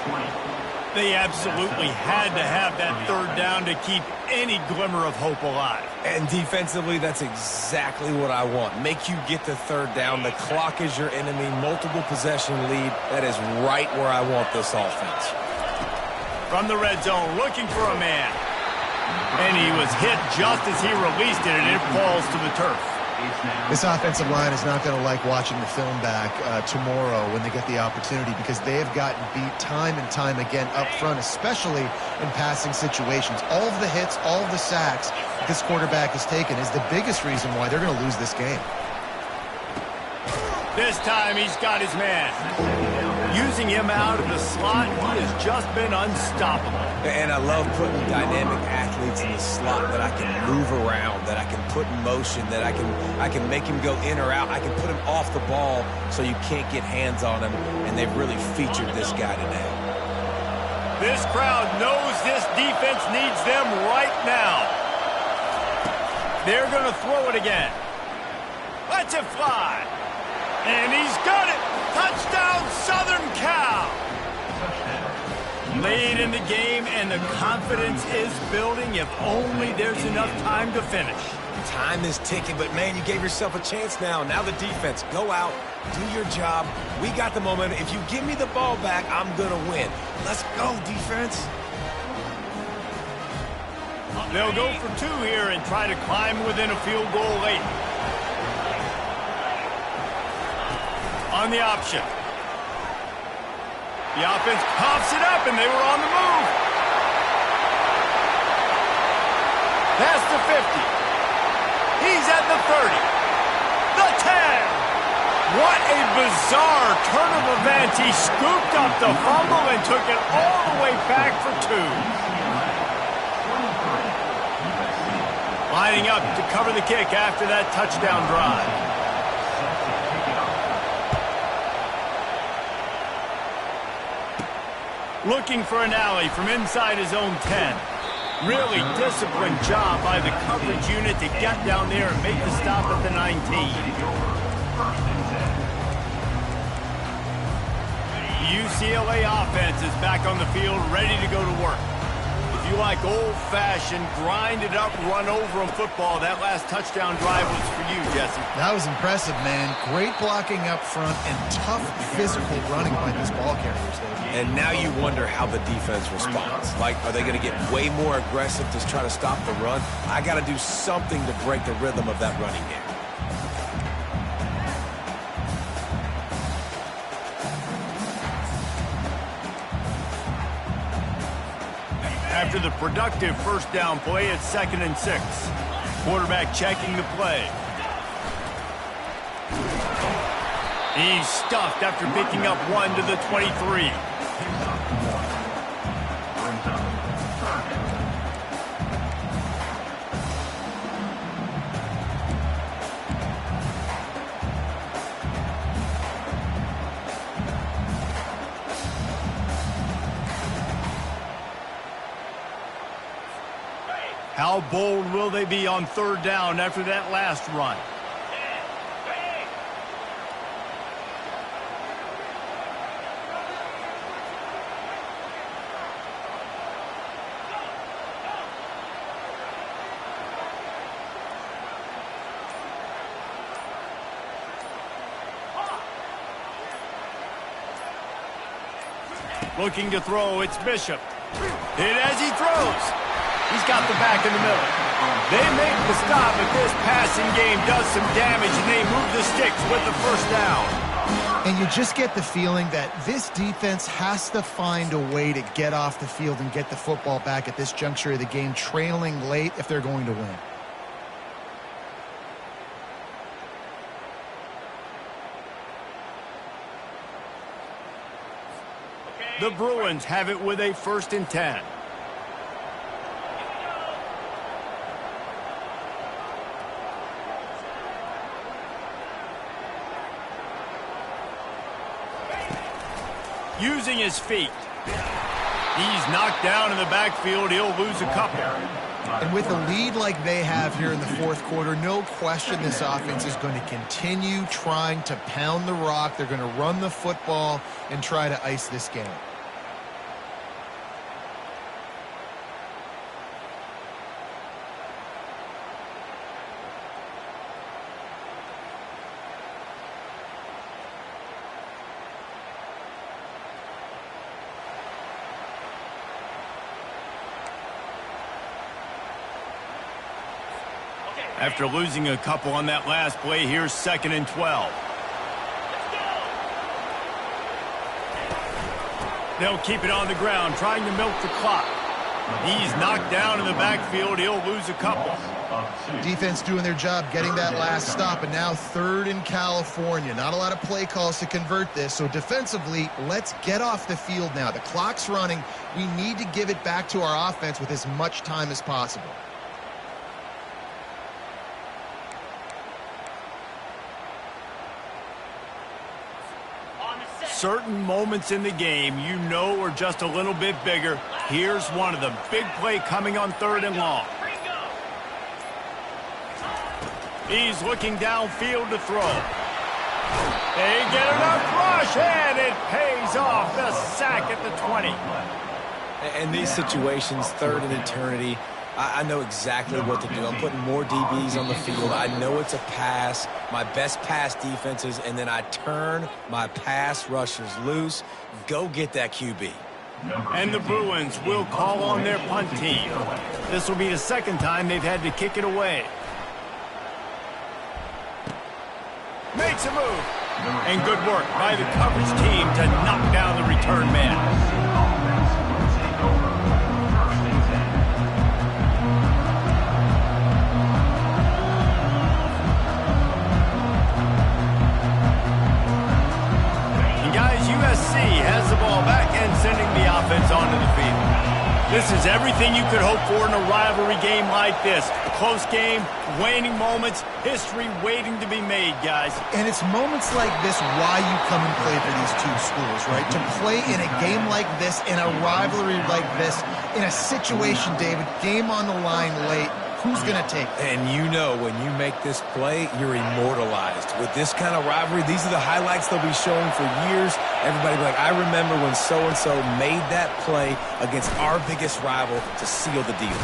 They absolutely had to have that third down to keep any glimmer of hope alive. And defensively, that's exactly what I want. Make you get the third down. The clock is your enemy. Multiple possession lead. That is right where I want this offense. From the red zone, looking for a man. And he was hit just as he released it, and it falls to the turf. This offensive line is not going to like watching the film back tomorrow when they get the opportunity, because they have gotten beat time and time again up front, especially in passing situations. All of the hits, all of the sacks this quarterback has taken is the biggest reason why they're going to lose this game. This time he's got his man. Using him out of the slot, he has just been unstoppable. And I love putting dynamic athletes in the slot that I can move around, that I can put in motion, that I can make him go in or out. I can put him off the ball so you can't get hands on him, and they've really featured this guy today. This crowd knows this defense needs them right now. They're going to throw it again. Let's it fly. And he's got it. Touchdown, Southern Cal. Late in the game, and the confidence is building. If only there's enough time to finish. Time is ticking, but, man, you gave yourself a chance now. Now the defense, go out, do your job. We got the momentum. If you give me the ball back, I'm going to win. Let's go, defense. They'll go for 2 here and try to climb within a field goal late. On the option. The offense pops it up, and they were on the move. Past the 50. He's at the 30. The 10. What a bizarre turn of events. He scooped up the fumble and took it all the way back for 2. Lining up to cover the kick after that touchdown drive. Looking for an alley from inside his own 10. Really disciplined job by the coverage unit to get down there and make the stop at the 19. The UCLA offense is back on the field, ready to go to work. If you like old-fashioned, grinded-up, run-over 'em football, that last touchdown drive was for you, Jesse. That was impressive, man. Great blocking up front and tough physical running by these ball carriers, Dave. And now you wonder how the defense responds. Like, are they going to get way more aggressive to try to stop the run? I got to do something to break the rhythm of that running game. After the productive first down play, it's 2nd and 6. Quarterback checking the play. He's stuffed after picking up 1 to the 23. How bold will they be on 3rd down after that last run? Looking to throw, it's Bishop. Hit as he throws. He's got the back in the middle. They make the stop, but this passing game does some damage, and they move the sticks with the first down. And you just get the feeling that this defense has to find a way to get off the field and get the football back at this juncture of the game, trailing late if they're going to win. The Bruins have it with a 1st and 10. Using his feet. He's knocked down in the backfield. He'll lose a couple. And with a lead like they have here in the 4th quarter, no question this offense is going to continue trying to pound the rock. They're going to run the football and try to ice this game. After losing a couple on that last play, here's 2nd and 12. They'll keep it on the ground, trying to milk the clock. He's knocked down in the backfield. He'll lose a couple. Defense doing their job, getting that last stop, and now 3rd in California. Not a lot of play calls to convert this, so defensively, let's get off the field now. The clock's running. We need to give it back to our offense with as much time as possible. Certain moments in the game you know are just a little bit bigger. Here's one of them. Big play coming on 3rd and long. He's looking downfield to throw. They get enough rush, and it pays off. The sack at the 20. In these situations, 3rd and eternity, I know exactly what to do. I'm putting more DBs on the field. I know it's a pass, my best pass defenses, and then I turn my pass rushers loose. Go get that QB. And the Bruins will call on their punt team. This will be the second time they've had to kick it away. Makes a move. And good work by the coverage team to knock down the return man. And guys, USC has the ball back and sending the offense onto the field. This is everything you could hope for in a rivalry game like this. A close game, waning moments, history waiting to be made, guys. And it's moments like this why you come and play for these two schools, right? To play in a game like this, in a rivalry like this, in a situation, David, game on the line late, who's going to take it? And you know when you make this play, you're immortalized. With this kind of rivalry, these are the highlights they'll be showing for years. Everybody will be like, I remember when so-and-so made that play against our biggest rival to seal the deal.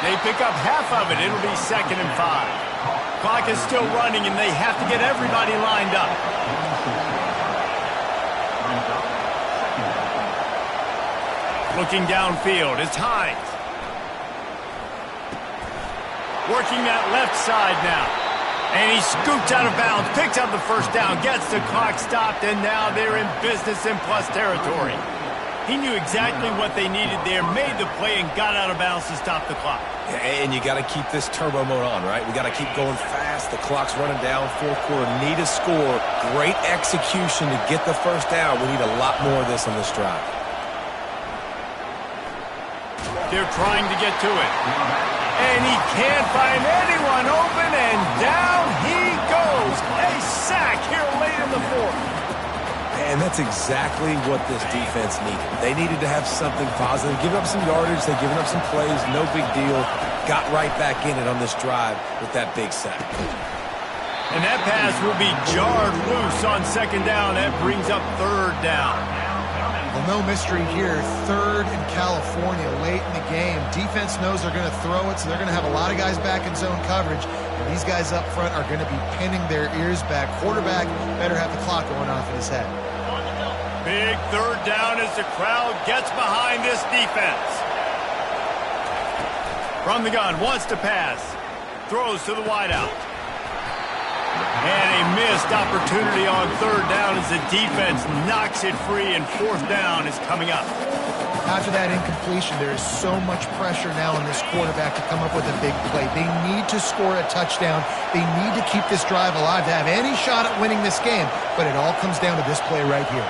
They pick up half of it. It'll be 2nd and 5. Clock is still running, and they have to get everybody lined up. Looking downfield, it's Hines. Working that left side now. And he scoots out of bounds, picks up the first down, gets the clock stopped, and now they're in business in plus territory. He knew exactly what they needed there, made the play, and got out of bounds to stop the clock. And you got to keep this turbo mode on, right? We got to keep going fast. The clock's running down. Fourth quarter, need a score. Great execution to get the first down. We need a lot more of this on this drive. They're trying to get to it. And he can't find anyone open, and down he goes. A sack here late in the fourth. And that's exactly what this defense needed. They needed to have something positive. Give up some yardage. They've given up some plays. No big deal. Got right back in it on this drive with that big sack. And that pass will be jarred loose on 2nd down. That brings up 3rd down. Well, no mystery here. 3rd in California late in the game. Defense knows they're going to throw it, so they're going to have a lot of guys back in zone coverage. And these guys up front are going to be pinning their ears back. Quarterback better have the clock going off in his head. Big 3rd down as the crowd gets behind this defense. From the gun, wants to pass. Throws to the wideout. And a missed opportunity on 3rd down as the defense knocks it free, and 4th down is coming up. After that incompletion, there is so much pressure now on this quarterback to come up with a big play. They need to score a touchdown. They need to keep this drive alive to have any shot at winning this game. But it all comes down to this play right here.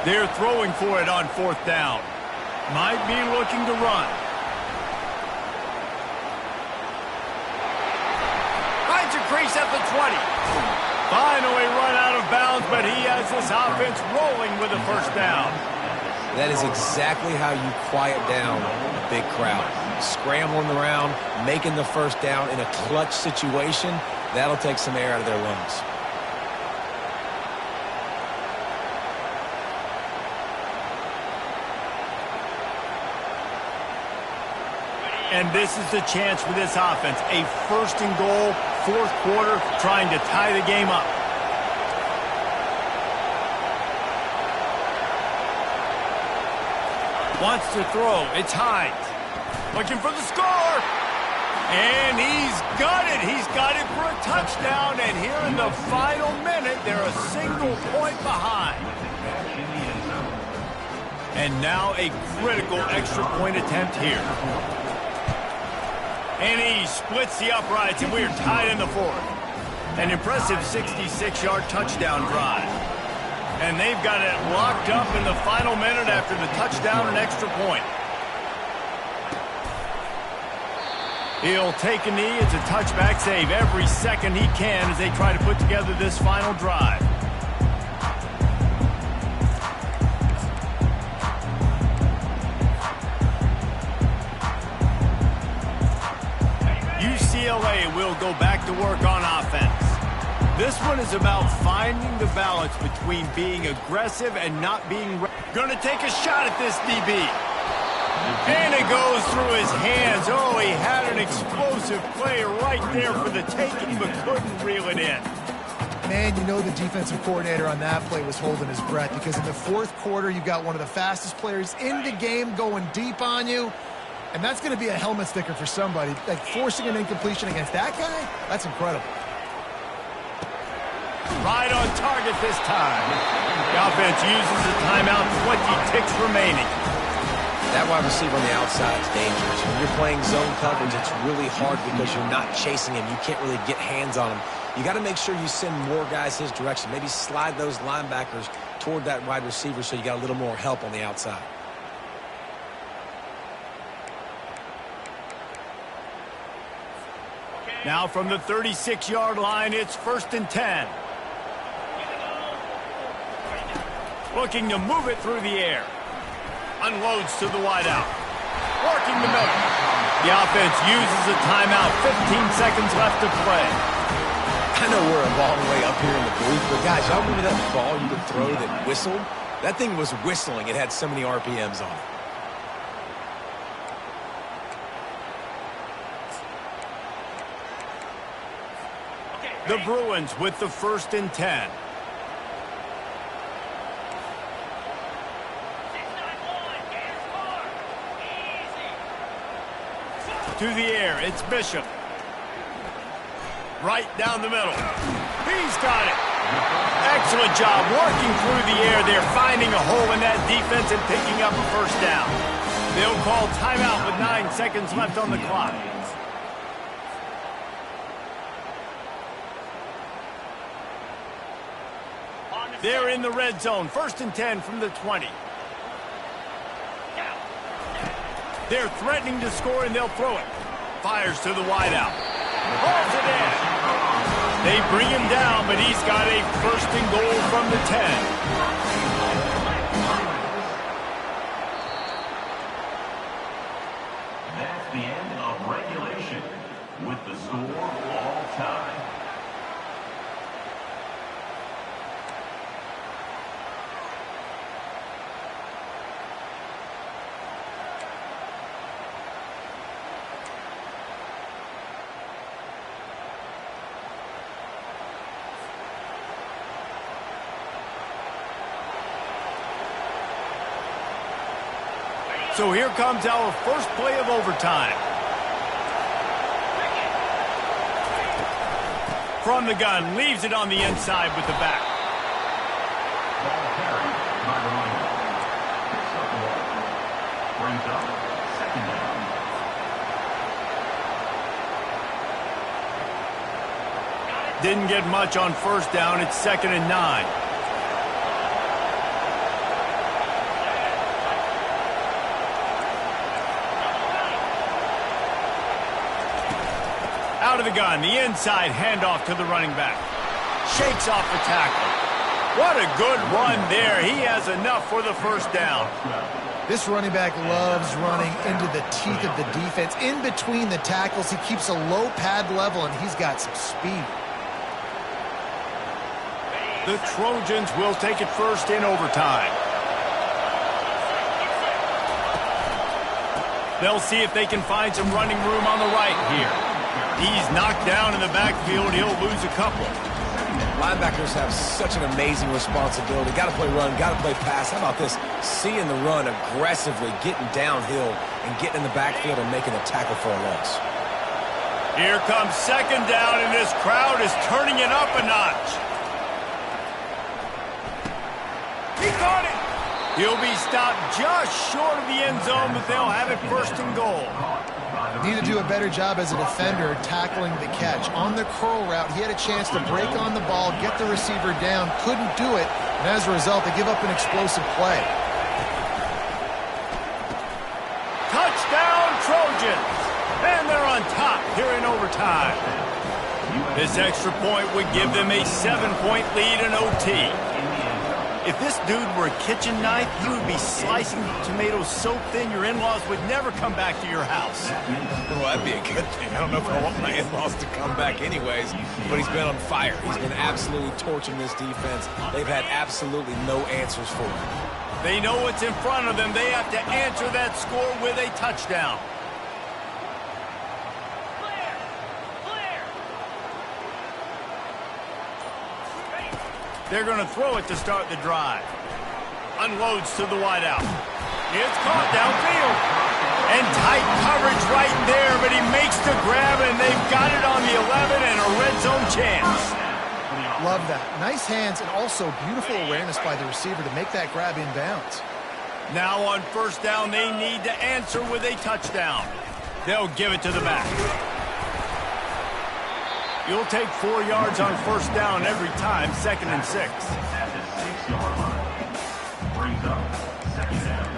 They're throwing for it on 4th down. Might be looking to run. Finds a crease at the 20. Finally run out of bounds, but he has this offense rolling with a 1st down. That is exactly how you quiet down a big crowd. Scrambling around, making the 1st down in a clutch situation, that'll take some air out of their lungs. And this is the chance for this offense. A 1st and goal, 4th quarter, trying to tie the game up. Wants to throw. It's Hines. Looking for the score. And he's got it. He's got it for a touchdown. And here in the final minute, they're a single point behind. And now a critical extra point attempt here. And he splits the uprights, and we're tied in the 4th. An impressive 66-yard touchdown drive. And they've got it locked up in the final minute after the touchdown and extra point. He'll take a knee. It's a touchback save every second he can as they try to put together this final drive. UCLA will go back to work on offense. This one is about finding the balance between being aggressive and not being... Going to take a shot at this DB. And it goes through his hands. Oh, he had an explosive play right there for the taking, but couldn't reel it in. Man, you know the defensive coordinator on that play was holding his breath, because in the fourth quarter, you've got one of the fastest players in the game going deep on you, and that's going to be a helmet sticker for somebody. Like, forcing an incompletion against that guy, that's incredible. Right on target this time. The offense uses a timeout, 20 ticks remaining. That wide receiver on the outside is dangerous. When you're playing zone coverage, it's really hard because you're not chasing him. You can't really get hands on him. You got to make sure you send more guys his direction. Maybe slide those linebackers toward that wide receiver so you got a little more help on the outside. Now from the 36-yard line, it's 1st and 10. Looking to move it through the air. Unloads to the wideout. Working the middle. The offense uses a timeout. 15 seconds left to play. I know we're a long way up here in the booth, but guys, y'all remember that ball you could throw that whistled? That thing was whistling. It had so many RPMs on it. The Bruins with the 1st and 10. To the air, it's Bishop. Right down the middle. He's got it. Excellent job working through the air there, finding a hole in that defense and picking up a 1st down. They'll call timeout with 9 seconds left on the clock. They're in the red zone. 1st and 10 from the 20. They're threatening to score, and they'll throw it. Fires to the wideout. Hauls it in. They bring him down, but he's got a 1st and goal from the 10. That's the end of regulation with the score all time. So here comes our first play of overtime. From the gun, leaves it on the inside with the back. Ball carried by the running back. Picks up the ball. Brings up 2nd down. Didn't get much on 1st down. It's 2nd and 9. Out of the gun, the inside handoff to the running back. Shakes off the tackle. What a good run there. He has enough for the 1st down. This running back loves running into the teeth of the defense. In between the tackles, he keeps a low pad level, and he's got some speed. The Trojans will take it first in overtime. They'll see if they can find some running room on the right here. He's knocked down in the backfield. He'll lose a couple. Linebackers have such an amazing responsibility. Got to play run, got to play pass. How about this? Seeing the run aggressively, getting downhill, and getting in the backfield and making a tackle for a loss. Here comes 2nd down, and this crowd is turning it up a notch. He caught it. He'll be stopped just short of the end zone, but they'll have it 1st and goal. Need to do a better job as a defender tackling the catch. On the curl route, he had a chance to break on the ball, get the receiver down, couldn't do it, and as a result, they give up an explosive play. Touchdown, Trojans! And they're on top here in overtime. This extra point would give them a 7-point lead in OT. If this dude were a kitchen knife, he would be slicing tomatoes so thin your in-laws would never come back to your house. Well, that'd be a good thing. I don't know if I want my in-laws to come back anyways, but he's been on fire. He's been absolutely torching this defense. They've had absolutely no answers for him. They know what's in front of them. They have to answer that score with a touchdown. They're going to throw it to start the drive. Unloads to the wideout. It's caught downfield. And tight coverage right there, but he makes the grab, and they've got it on the 11 and a red zone chance. Love that. Nice hands and also beautiful awareness by the receiver to make that grab inbounds. Now on first down, they need to answer with a touchdown. They'll give it to the back. You'll take 4 yards on first down every time, 2nd and 6. At the 6-yard line. Brings up 2nd down.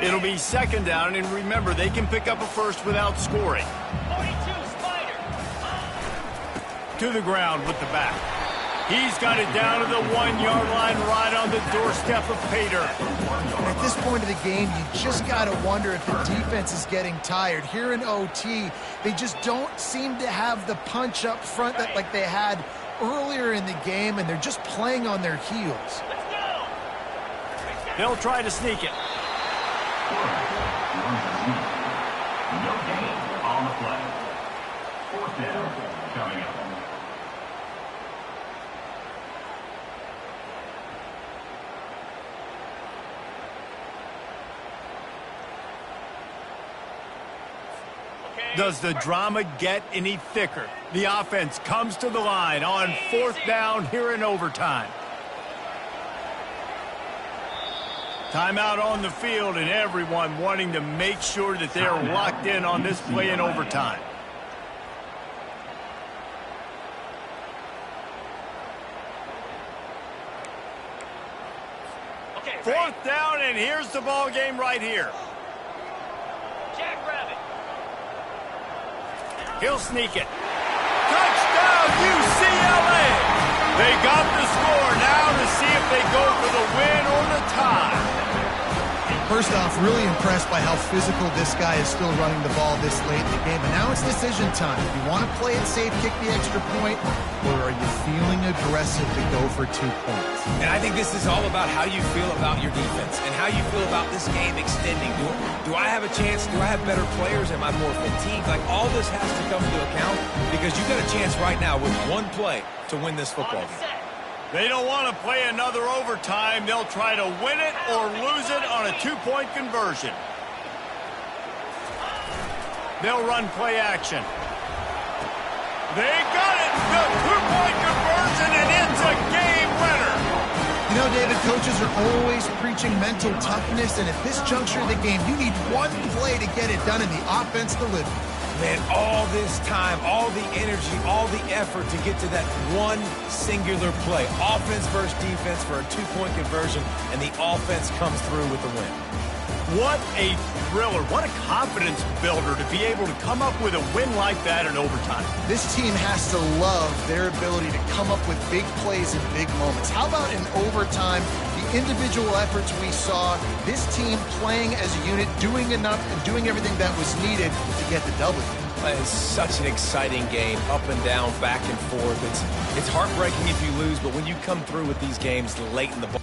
It'll be 2nd down, and remember, they can pick up a first without scoring. 42, Spider. To the ground with the back. He's got it down to the 1-yard line right on the doorstep of Pater. And at this point of the game, you just got to wonder if the defense is getting tired. Here in OT, they just don't seem to have the punch up front that like they had earlier in the game, and they're just playing on their heels. Let's go. They'll try to sneak it. No gain on the play. 4th down coming up. Does the drama get any thicker? The offense comes to the line on 4th down here in overtime. Timeout on the field, and everyone wanting to make sure that they're locked in on this play in overtime. Okay, 4th down, and here's the ball game right here. Jackrabbit. He'll sneak it. Touchdown, UCLA! They got the score now to see if they go for the win or the tie. First off, really impressed by how physical this guy is still running the ball this late in the game. And now it's decision time. Do you want to play it safe, kick the extra point, or are you feeling aggressive to go for 2 points? And I think this is all about how you feel about your defense and how you feel about this game extending. Do I have a chance? Do I have better players? Am I more fatigued? Like, all this has to come into account because you've got a chance right now with one play to win this football game. They don't want to play another overtime. They'll try to win it or lose it on a 2-point conversion. They'll run play action. They got it! The 2-point conversion, and it's a game winner! You know, David, coaches are always preaching mental toughness, and at this juncture of the game, you need one play to get it done, and the offense delivered. Man, all this time, all the energy, all the effort to get to that one singular play. Offense versus defense for a 2-point conversion, and the offense comes through with the win. What a thriller. What a confidence builder to be able to come up with a win like that in overtime. This team has to love their ability to come up with big plays in big moments. How about in overtime, the individual efforts we saw, this team playing as a unit, doing enough and doing everything that was needed to get the W. It's such an exciting game, up and down, back and forth. It's heartbreaking if you lose, but when you come through with these games late in the ball.